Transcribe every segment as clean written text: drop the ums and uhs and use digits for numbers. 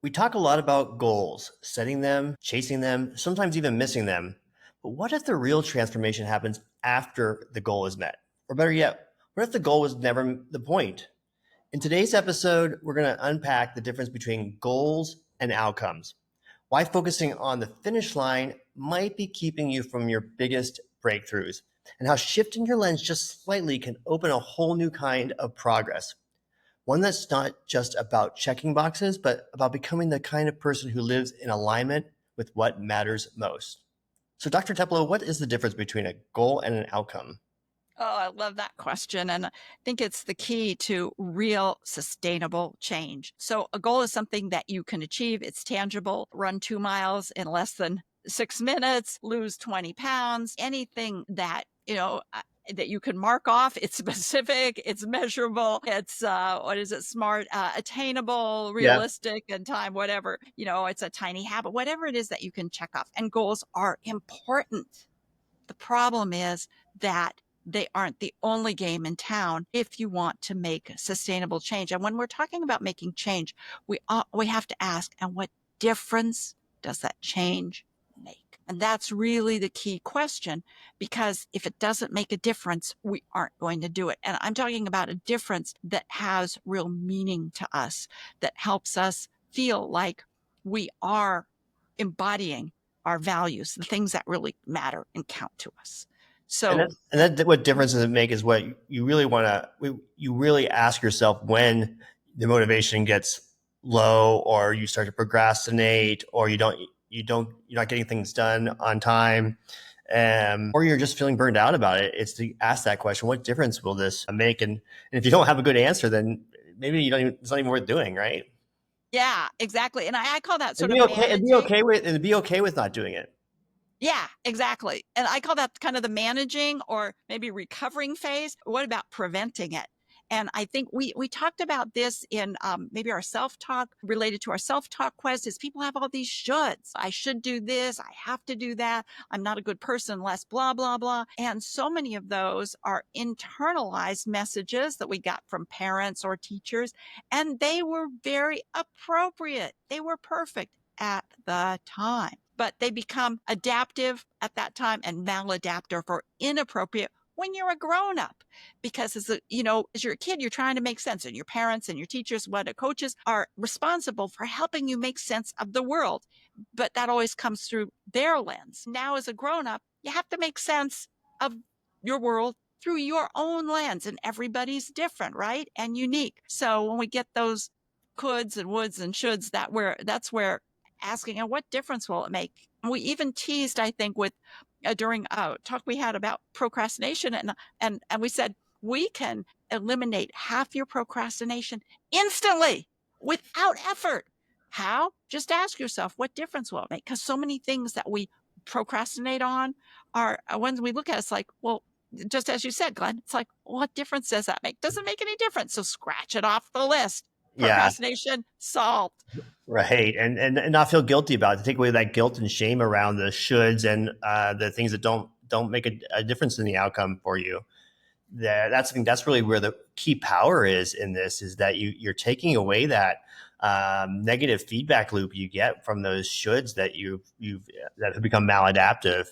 We talk a lot about goals, setting them, chasing them, sometimes even missing them. But what if the real transformation happens after the goal is met? Or better yet, what if the goal was never the point? In today's episode, we're going to unpack the difference between goals and outcomes, why focusing on the finish line might be keeping you from your biggest breakthroughs, and how shifting your lens just slightly can open a whole new kind of progress. One that's not just about checking boxes, but about becoming the kind of person who lives in alignment with what matters most. So, Dr. Teplow, what is the difference between a goal and an outcome? Oh, I love that question. And I think it's the key to real sustainable change. So, a goal is something that you can achieve, it's tangible, run 2 miles in less than 6 minutes, lose 20 pounds, anything that, that you can mark off. It's specific, it's measurable, it's what is it, smart, attainable, Yeah. realistic, and time, whatever, it's a tiny habit, whatever it is that you can check off. And goals are important. The problem is that they aren't the only game in town if you want to make sustainable change. And when we're talking about making change, we have to ask, and what difference does that change make? And that's really the key question, because if it doesn't make a difference, we aren't going to do it. And I'm talking about a difference that has real meaning to us, that helps us feel like we are embodying our values, the things that really matter and count to us. And So, that what difference does it make is what you really want to, you really ask yourself when the motivation gets low or you start to procrastinate or you're not getting things done on time. Or you're just feeling burned out about it. It's to ask that question: what difference will this make? And if you don't have a good answer, then maybe you don't even, it's not even worth doing, right? yeah, exactly. And I call that And sort be of okay. managing. And be okay with not doing it. Yeah, exactly. And I call that kind of the managing or maybe recovering phase. What about preventing it? And I think we talked about this in maybe our self-talk, related to our self-talk quest, is people have all these shoulds. I should do this. I have to do that. I'm not a good person unless blah, blah, blah. And so many of those are internalized messages that we got from parents or teachers. And they were very appropriate. They were perfect at the time, but they become adaptive at that time and maladaptive or inappropriate when you're a grown up. Because as you're a kid, you're trying to make sense, and your parents and your teachers, what coaches, are responsible for helping you make sense of the world. But that always comes through their lens. Now, as a grown up, you have to make sense of your world through your own lens, and everybody's different, right? And unique. So when we get those coulds and woulds and shoulds, that's where asking, and what difference will it make? And we even teased, I think, with during a talk we had about procrastination, and we said we can eliminate half your procrastination instantly without effort. How? Just ask yourself, what difference will it make? Because so many things that we procrastinate on are, when we look at it, it's like, well, just as you said, Glenn, it's like, what difference does that make? Doesn't make any difference. So scratch it off the list. Yeah. Procrastination solved. Right. And not feel guilty about it, to take away that guilt and shame around the shoulds and the things that don't make a difference in the outcome for you. That's I think that's really where the key power is in this, is that you're taking away that negative feedback loop you get from those shoulds that you've that have become maladaptive.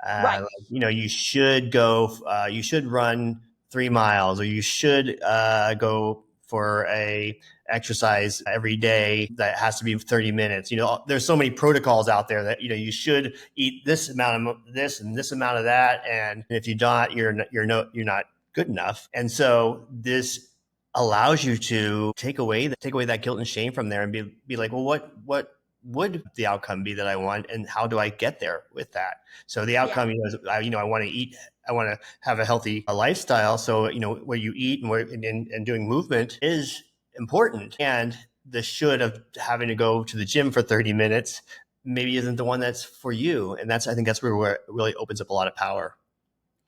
Right. You should go, you should run 3 miles, or you should go for a exercise every day that has to be 30 minutes. There's so many protocols out there that, you should eat this amount of this and this amount of that. And if you don't, you're not good enough. And so this allows you to take away that guilt and shame from there and be like, well, what would the outcome be that I want, and how do I get there with that? So the Yeah. outcome, is, I want to eat, I want to have a healthy lifestyle. So, where you eat and doing movement is important. And the should of having to go to the gym for 30 minutes maybe isn't the one that's for you. And I think that's where it really opens up a lot of power.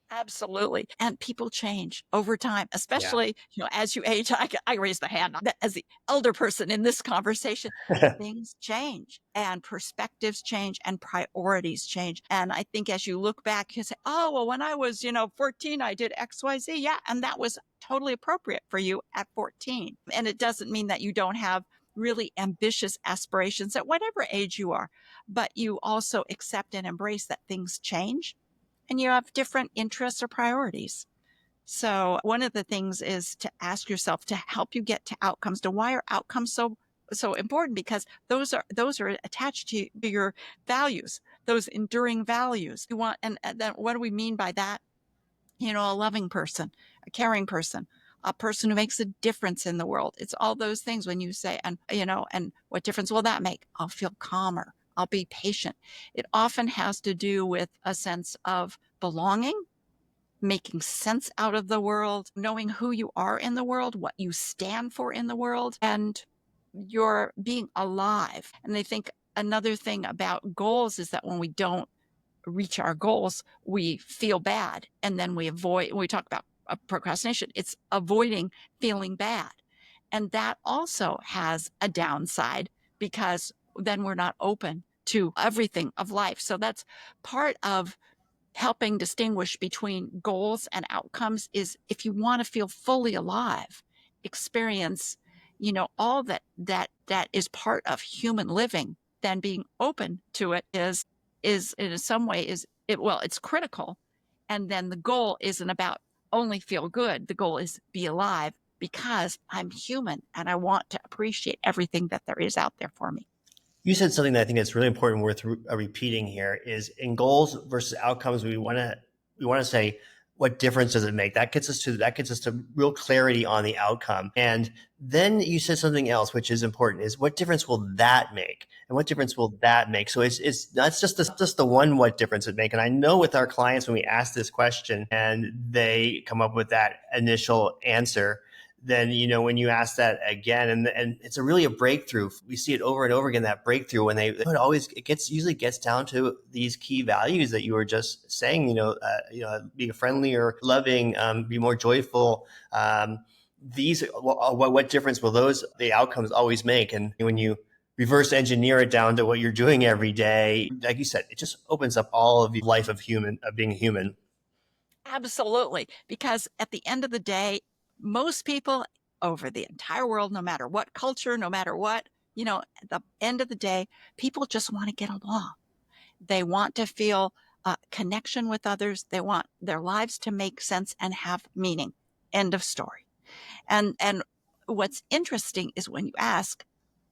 Absolutely. And people change over time, Yeah. especially, as you age. I raise the hand as the elder person in this conversation. Things change and perspectives change and priorities change. And I think as you look back, you say, oh, well, when I was, 14, I did XYZ. Yeah. And that was totally appropriate for you at 14. And it doesn't mean that you don't have really ambitious aspirations at whatever age you are, but you also accept and embrace that things change and you have different interests or priorities. So one of the things is to ask yourself to help you get to outcomes. To why are outcomes so important? Because those are attached to your values, those enduring values. You want, and then what do we mean by that? A loving person, a caring person, a person who makes a difference in the world. It's all those things when you say, and what difference will that make? I'll feel calmer. I'll be patient. It often has to do with a sense of belonging, making sense out of the world, knowing who you are in the world, what you stand for in the world, and you're being alive. And I think another thing about goals is that when we don't reach our goals, we feel bad. And then when we talk about procrastination, it's avoiding feeling bad. And that also has a downside because then we're not open to everything of life. So that's part of helping distinguish between goals and outcomes is if you want to feel fully alive, experience, all that is part of human living, then being open to it is in some way it's critical. And then the goal isn't about only feel good. The goal is be alive because I'm human and I want to appreciate everything that there is out there for me. You said something that I think is really important, worth repeating here. Is in goals versus outcomes, we want to say, what difference does it make? That gets us to real clarity on the outcome. And then you said something else, which is important: is what difference will that make, and what difference will that make? So it's that's just the one what difference it make. And I know with our clients when we ask this question and they come up with that initial answer, then when you ask that again, and it's really a breakthrough. We see it over and over again, that breakthrough when usually gets down to these key values that you were just saying. Be friendly or loving, be more joyful. What difference will the outcomes always make? And when you reverse engineer it down to what you're doing every day, like you said, it just opens up all of the life of being human. Absolutely. Because at the end of the day, most people over the entire world, no matter what culture, no matter what, at the end of the day, people just want to get along. They want to feel a connection with others. They want their lives to make sense and have meaning. End of story. And what's interesting is when you ask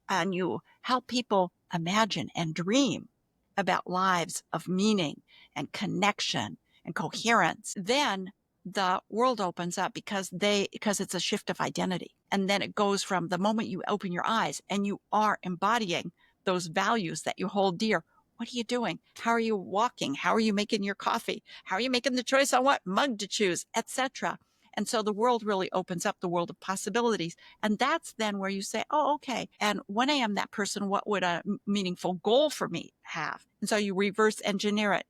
and you help people imagine and dream about lives of meaning and connection and coherence, then the world opens up because it's a shift of identity. And then it goes from the moment you open your eyes and you are embodying those values that you hold dear. What are you doing? How are you walking? How are you making your coffee? How are you making the choice on what mug to choose, etc.? And so the world really opens up, the world of possibilities. And that's then where you say, oh, okay. And when I am that person, what would a meaningful goal for me have? And so you reverse engineer it.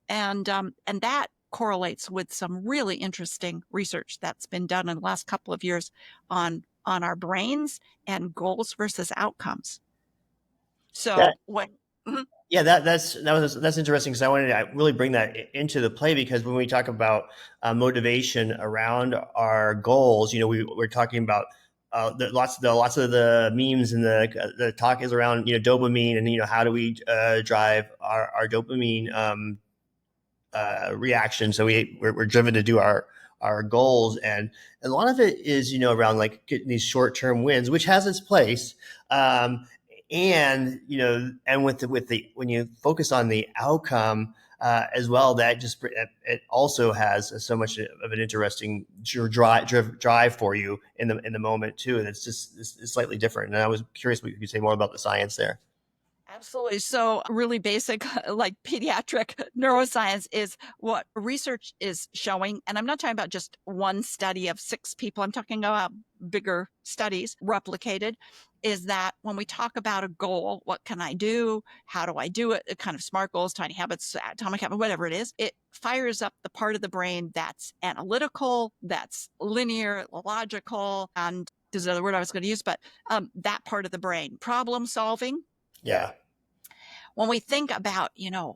And that correlates with some really interesting research that's been done in the last couple of years on our brains and goals versus outcomes. So what? Yeah, that's interesting, because I wanted to really bring that into the play, because when we talk about motivation around our goals, we're talking about lots of the memes and the talk is around dopamine, and how do we drive our dopamine reaction. So we're driven to do our goals, and a lot of it is around like getting these short-term wins, which has its place. And with the when you focus on the outcome as well, that just it also has so much of an interesting drive for you in the moment too. And it's slightly different. And I was curious what you could say more about the science there. Absolutely. So really basic, like pediatric neuroscience is what research is showing. And I'm not talking about just one study of 6 people. I'm talking about bigger studies replicated, is that when we talk about a goal, what can I do? How do I do it? Kind of SMART goals, tiny habits, atomic habit, whatever it is, it fires up the part of the brain that's analytical, that's linear, logical, and there's another word I was going to use, but that part of the brain, problem solving. Yeah. When we think about,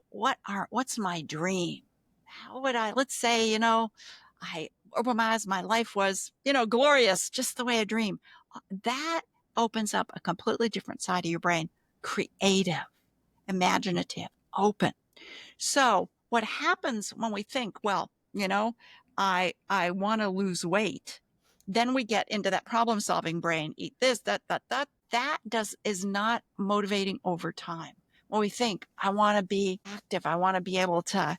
what's my dream? How would let's say, I opened my eyes, my life was, glorious, just the way I dream. That opens up a completely different side of your brain, creative, imaginative, open. So what happens when we think, well, I want to lose weight, then we get into that problem solving brain, eat this, that is not motivating over time. When we think, I want to be active, I want to be able to,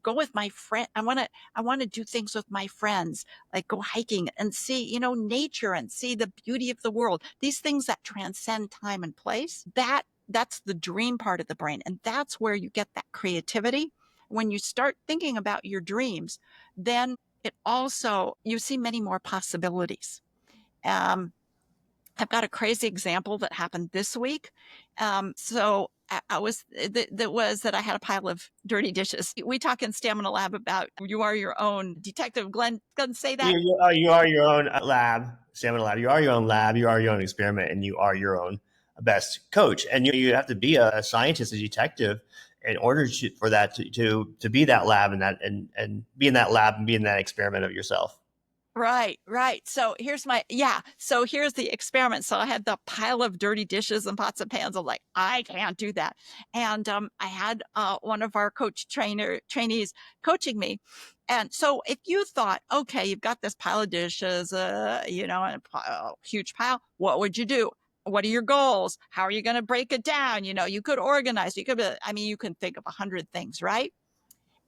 go with my friend. I want to do things with my friends, like go hiking and see, nature and see the beauty of the world. These things that transcend time and place, that's the dream part of the brain. And that's where you get that creativity. When you start thinking about your dreams, then you see many more possibilities. I've got a crazy example that happened this week. So I was that was that I had a pile of dirty dishes. We talk in Stamina Lab about you are your own detective. Glenn, say that. You are your own lab, Stamina Lab. You are your own lab. You are your own experiment, and you are your own best coach. And you have to be a scientist, a detective, in order for that to be that lab and be in that lab and be in that experiment of yourself. Right. So here's the experiment. So I had the pile of dirty dishes and pots and pans. I'm like, I can't do that. And I had one of our trainees coaching me. And so if you thought, okay, you've got this pile of dishes, and a huge pile, what would you do? What are your goals? How are you going to break it down? You could organize, you can think of 100 things, right?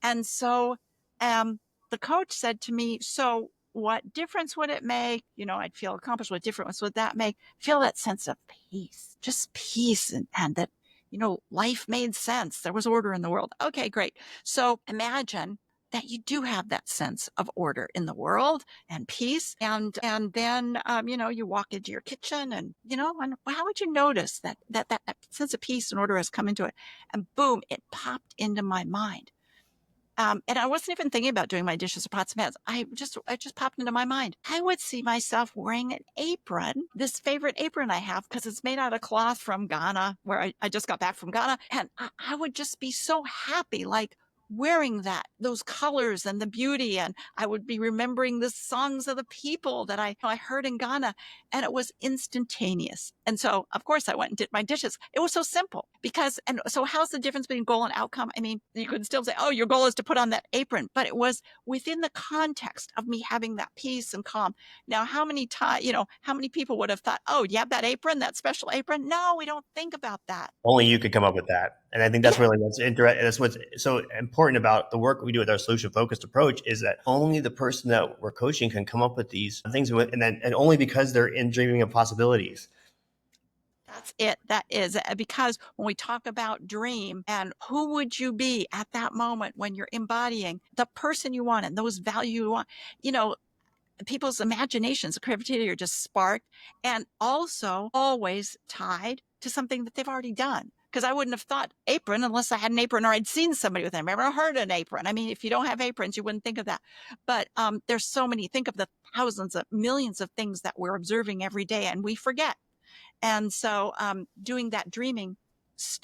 And so the coach said to me, so what difference would it make? I'd feel accomplished. What difference would that make? Feel that sense of peace, just peace, and that, life made sense. There was order in the world. Okay, great. So imagine that you do have that sense of order in the world and peace. And then, you walk into your kitchen and how would you notice that sense of peace and order has come into it? And boom, it popped into my mind. And I wasn't even thinking about doing my dishes or pots and pans. It just popped into my mind. I would see myself wearing an apron, this favorite apron I have, because it's made out of cloth from Ghana, where I just got back from Ghana. And I would just be so happy, like wearing those colors and the beauty. And I would be remembering the songs of the people that I heard in Ghana. And it was instantaneous. And so, of course, I went and did my dishes. It was so simple and so how's the difference between goal and outcome? I mean, you could still say, oh, your goal is to put on that apron, but it was within the context of me having that peace and calm. Now, how many people would have thought, oh, you have that apron, that special apron? No, we don't think about that. Only you could come up with that. And I think that's really what's interesting. That's what's so important about the work we do with our solution focused approach is that only the person that we're coaching can come up with these things, and only because they're in dreaming of possibilities. That's it. That is because when we talk about dream and who would you be at that moment when you're embodying the person you want and those values you want, people's imaginations, the creativity are just sparked and also always tied to something that they've already done. Because I wouldn't have thought apron unless I had an apron or I'd seen somebody with them. I've never heard an apron. I mean, if you don't have aprons, you wouldn't think of that. But there's so many. Think of the thousands of millions of things that we're observing every day and we forget. And so doing that dreaming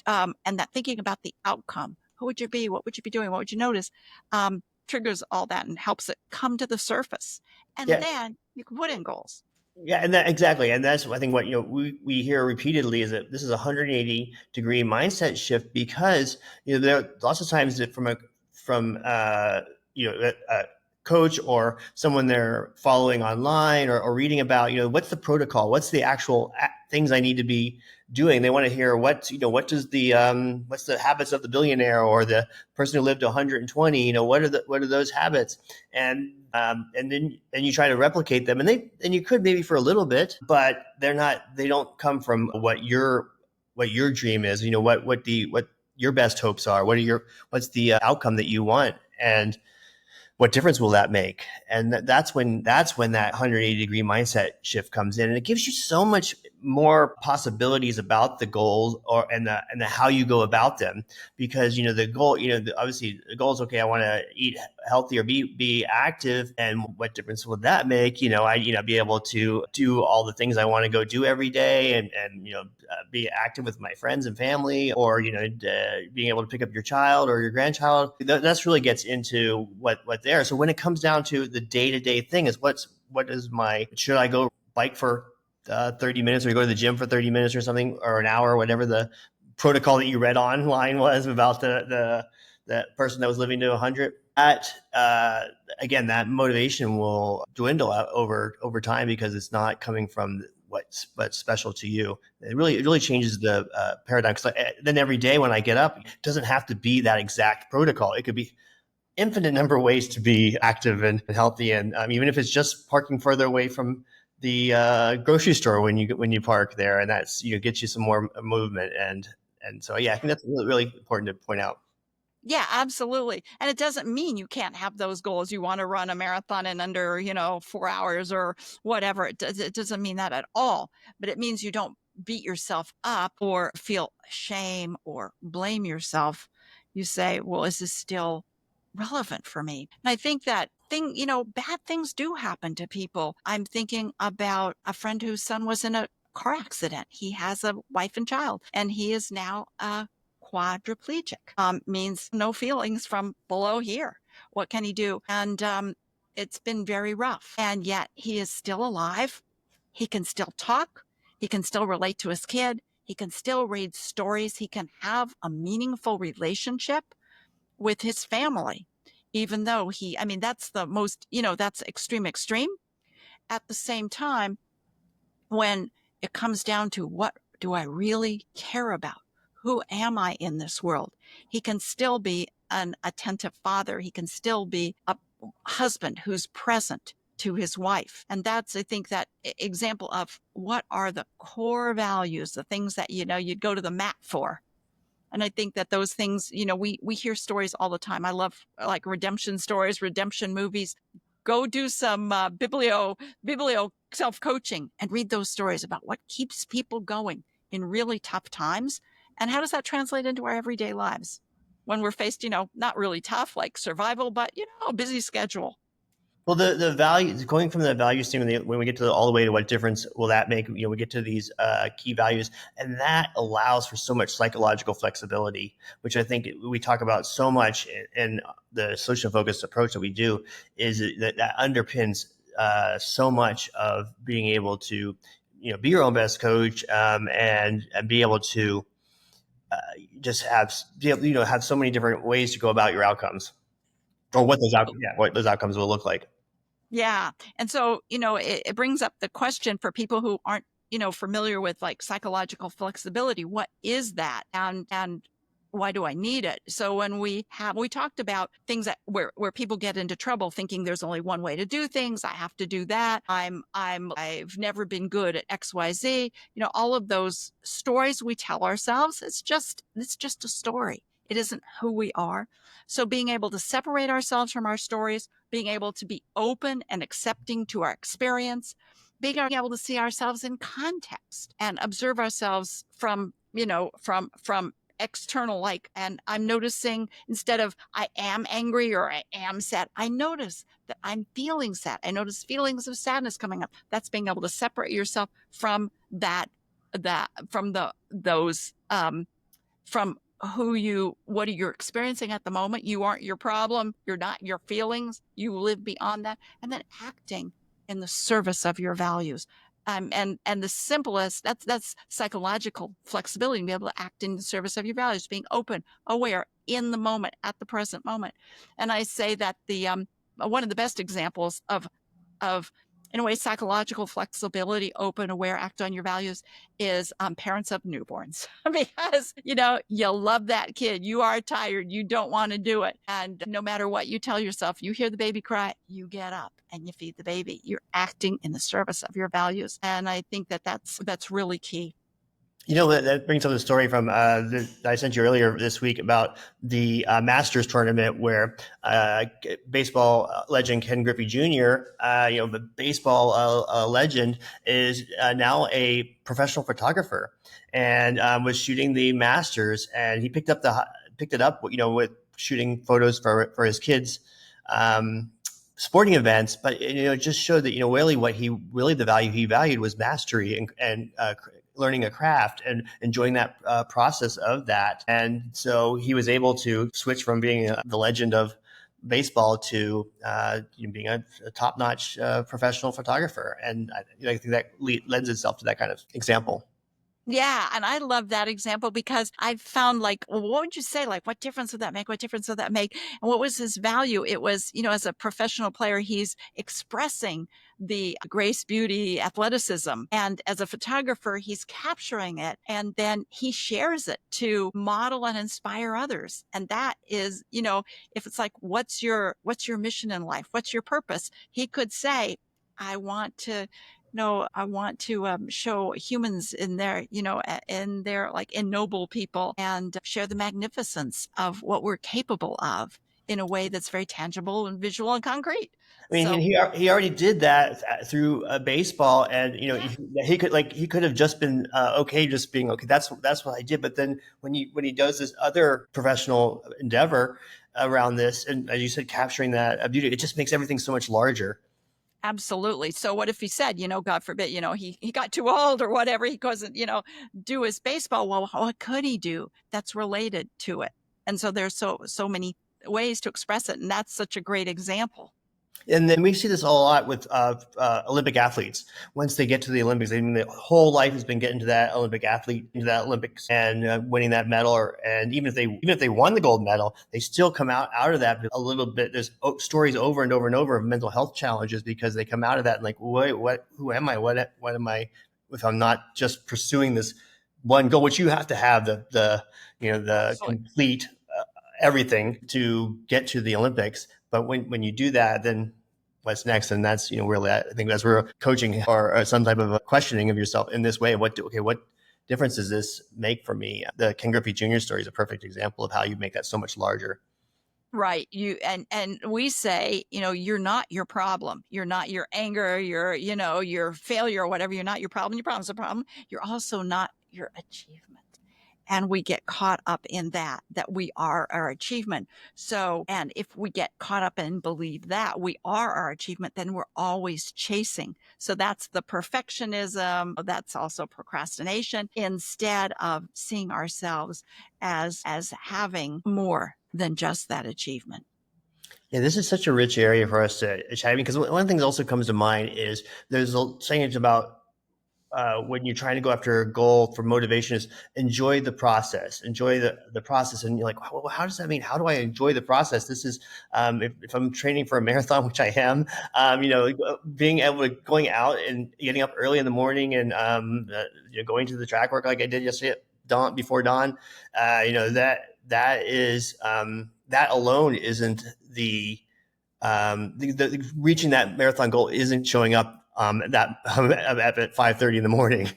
and that thinking about the outcome, who would you be? What would you be doing? What would you notice? Triggers all that and helps it come to the surface. And then you can put in goals. Yeah, and exactly. And that's, I think, what we hear repeatedly is that this is a 180-degree mindset shift because there are lots of times that from a coach or someone they're following online or reading about, what's the protocol? What's the actual things I need to be doing? They want to hear what's the habits of the billionaire or the person who lived to 120, what are those habits? And then you try to replicate them and you could maybe for a little bit, but they don't come from what your dream is, what your best hopes are, what's the outcome that you want. And what difference will that make? And that's when that 180-degree mindset shift comes in, and it gives you so much more possibilities about the goals and the how you go about them. Because the goal, obviously the goal is, okay, I want to eat healthy or be active, and what difference will that make? I be able to do all the things I want to go do every day, and be active with my friends and family, or being able to pick up your child or your grandchild. That's really gets into what there. So when it comes down to the day-to-day thing is should I go bike for 30 minutes, or you go to the gym for 30 minutes or something, or an hour, whatever the protocol that you read online was about the person that was living to 100. That again, that motivation will dwindle out over time because it's not coming from what's special to you. It really changes the paradigm. Because then every day when I get up, it doesn't have to be that exact protocol. It could be infinite number of ways to be active and healthy, and even if it's just parking further away from the grocery store when you park there, and that's gets you some more movement, and so yeah, I think that's really important to point out. Yeah, absolutely. And it doesn't mean you can't have those goals. You want to run a marathon in under, 4 hours or whatever. It doesn't mean that at all. But it means you don't beat yourself up or feel shame or blame yourself. You say, well, is this still relevant for me? And I think that bad things do happen to people. I'm thinking about a friend whose son was in a car accident. He has a wife and child, and he is now quadriplegic. Means no feelings from below here. What can he do? And it's been very rough. And yet he is still alive. He can still talk. He can still relate to his kid. He can still read stories. He can have a meaningful relationship with his family, even though that's the most, that's extreme. At the same time, when it comes down to what do I really care about? Who am I in this world? He can still be an attentive father. He can still be a husband who's present to his wife. And that's, I think, that example of what are the core values, the things that, you'd go to the mat for. And I think that those things, we hear stories all the time. I love like redemption stories, redemption movies. Go do some biblio self-coaching and read those stories about what keeps people going in really tough times. And how does that translate into our everyday lives when we're faced, not really tough, like survival, but, a busy schedule. Well, the value, going from the value statement, when we get to all the way to what difference will that make, we get to these key values, and that allows for so much psychological flexibility, which I think we talk about so much in the social focused approach that we do, is that underpins so much of being able to, be your own best coach, and be able to just have so many different ways to go about your outcomes, or what those outcomes will look like. Yeah. And so, it brings up the question for people who aren't, familiar with like psychological flexibility. What is that? And why do I need it? So when we talked about things that where people get into trouble thinking there's only one way to do things. I have to do that. I've never been good at XYZ. All of those stories we tell ourselves, it's just a story. It isn't who we are. So being able to separate ourselves from our stories, being able to be open and accepting to our experience, being able to see ourselves in context and observe ourselves from, from external, like, and I'm noticing instead of I am angry or I am sad, I notice that I'm feeling sad. I notice feelings of sadness coming up. That's being able to separate yourself from those, from what are you experiencing at the moment. You aren't your problem. You're not your feelings. You live beyond that. And then acting in the service of your values. And the simplest, that's psychological flexibility, to be able to act in the service of your values, being open, aware, in the moment, at the present moment. And I say that the one of the best examples of in a way psychological flexibility, open, aware, act on your values, is parents of newborns. Because you love that kid, you are tired, you don't want to do it, and no matter what you tell yourself, you hear the baby cry, you get up and you feed the baby. You're acting in the service of your values, and I think that that's really key. That brings up the story from that I sent you earlier this week about the Masters tournament where baseball legend Ken Griffey Jr., the baseball legend, is now a professional photographer, and was shooting the Masters, and he picked it up, with shooting photos for his kids. Sporting events, but it just showed that really the value he valued was mastery and learning a craft and enjoying that process of that. And so he was able to switch from being the legend of baseball to being a top-notch professional photographer. And I think that lends itself to that kind of example. Yeah. And I love that example because I've found like, well, what would you say? Like, what difference would that make? What difference would that make? And what was his value? It was, as a professional player, he's expressing the grace, beauty, athleticism. And as a photographer, he's capturing it and then he shares it to model and inspire others. And that is, if it's like, what's your mission in life? What's your purpose? He could say, I want to no, I want to show humans in their like ennoble people and share the magnificence of what we're capable of in a way that's very tangible and visual and concrete. I mean, So, he already did that through baseball, and yeah, he could have just been okay, just being okay. That's what I did. But then when he does this other professional endeavor around this, and as you said, capturing that beauty, it just makes everything so much larger. absolutely. So what if he said, God forbid, he got too old or whatever, he couldn't, do his baseball. Well, what could he do that's related to it? And so there's so many ways to express it. And that's such a great example. And then we see this a lot with Olympic athletes. Once they get to the Olympics, I mean, the whole life has been getting to that Olympic athlete, into that Olympics, and winning that medal. And even if they won the gold medal, they still come out of that a little bit. There's stories over and over and over of mental health challenges because they come out of that and like, wait, what? Who am I? What am I? If I'm not just pursuing this one goal, which you have to have the Absolutely. complete everything to get to the Olympics. But when you do that, then what's next? And that's, really, I think that's where coaching or some type of questioning of yourself in this way. What difference does this make for me? The Ken Griffey Jr. story is a perfect example of how you make that so much larger. Right. And we say, you're not your problem. You're not your anger, your failure or whatever. You're not your problem. Your problem's a problem. You're also not your achievement. And we get caught up in that we are our achievement. So, and if we get caught up and believe that we are our achievement, then we're always chasing. So that's the perfectionism. That's also procrastination instead of seeing ourselves as having more than just that achievement. Yeah, this is such a rich area for us to chat because one of the things that also comes to mind is there's a saying about when you're trying to go after a goal for motivation is enjoy the process, enjoy the process. And you're like, well, how does that mean? How do I enjoy the process? This is, if I'm training for a marathon, which I am, being able to going out and getting up early in the morning and, going to the track work like I did yesterday before dawn, that is, that alone isn't the reaching that marathon goal isn't showing up that at 5:30 in the morning.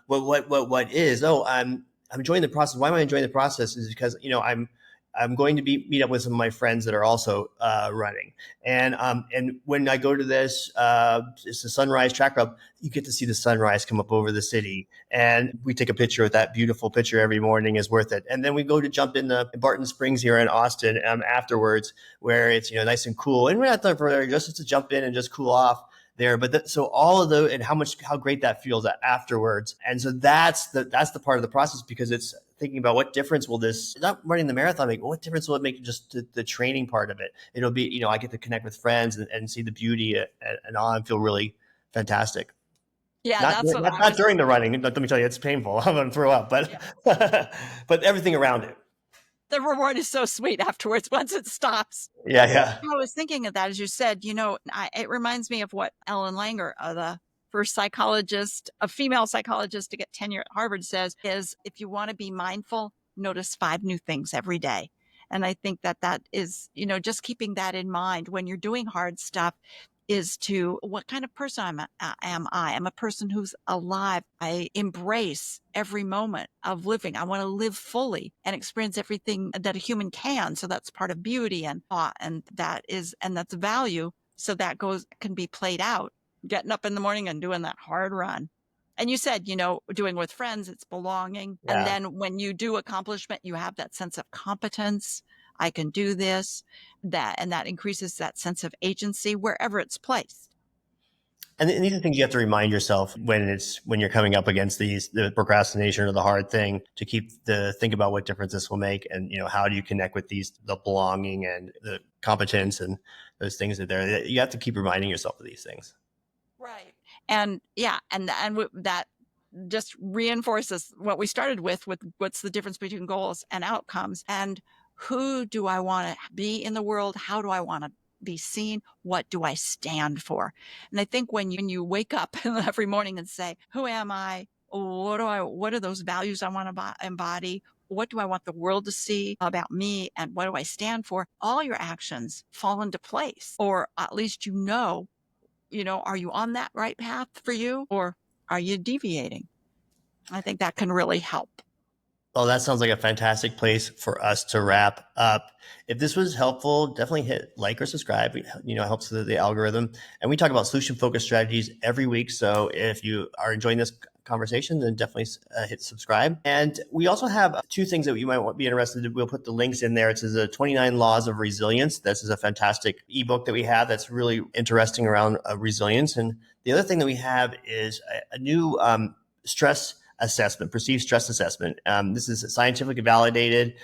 What is? Oh, I'm enjoying the process. Why am I enjoying the process? Is because I'm going to meet up with some of my friends that are also running, and when I go to this, it's a sunrise track club. You get to see the sunrise come up over the city, and we take a picture with that beautiful picture every morning is worth it. And then we go to jump in the Barton Springs here in Austin afterwards, where it's nice and cool, and we're not there for just to jump in and just cool off there. But so all of the and how great that feels afterwards. And so that's the part of the process because it's thinking about what difference will this not running the marathon make, what difference will it make just the training part of it. It'll be, I get to connect with friends and see the beauty and all and feel really fantastic. Yeah, Not that's what I not was. during the running. Let me tell you, it's painful. I'm gonna throw up, but Yeah. but everything around it. The reward is so sweet afterwards once it stops. Yeah, yeah. I was thinking of that as you said, it reminds me of what Ellen Langer, the first psychologist, a female psychologist to get tenure at Harvard says is if you want to be mindful, notice 5 new things every day. And I think that is, just keeping that in mind when you're doing hard stuff is to what kind of person am I? I'm a person who's alive. I embrace every moment of living. I want to live fully and experience everything that a human can. So that's part of beauty and thought, and that's value. So that can be played out, getting up in the morning and doing that hard run. And you said, doing with friends, it's belonging. And Yeah. then when you do accomplishment, you have that sense of competence. I can do this, and that increases that sense of agency wherever it's placed. And these are things you have to remind yourself when you're coming up against the procrastination or the hard thing, to think about what difference this will make, and how do you connect with the belonging and the competence and those things that there. You have to keep reminding yourself of these things. Right. And yeah, that just reinforces what we started with what's the difference between goals and outcomes, and who do I want to be in the world? How do I want to be seen? What do I stand for? And I think when you wake up every morning and say, who am I? What are those values I want to embody? What do I want the world to see about me? And what do I stand for? All your actions fall into place, or at least are you on that right path for you, or are you deviating? I think that can really help. Well, that sounds like a fantastic place for us to wrap up. If this was helpful, definitely hit like or subscribe. It helps the algorithm. And we talk about solution-focused strategies every week. So if you are enjoying this conversation, then definitely hit subscribe. And we also have two things that you might be interested in. We'll put the links in there. It's the 29 Laws of Resilience. This is a fantastic ebook that we have that's really interesting around resilience. And the other thing that we have is a new stress assessment, perceived stress assessment. This is a scientifically validated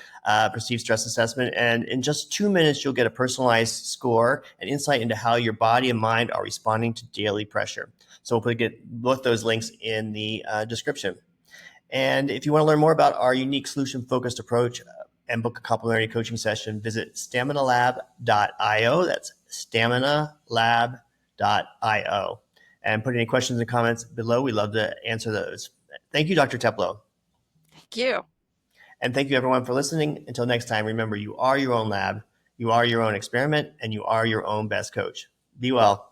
perceived stress assessment. And in just 2 minutes, you'll get a personalized score and insight into how your body and mind are responding to daily pressure. So we'll get both those links in the description. And if you want to learn more about our unique solution-focused approach and book a complimentary coaching session, visit staminalab.io. That's staminalab.io. And put any questions and comments below. We'd love to answer those. Thank you, Dr. Teplow. Thank you. And thank you, everyone, for listening. Until next time, remember, you are your own lab, you are your own experiment, and you are your own best coach. Be well.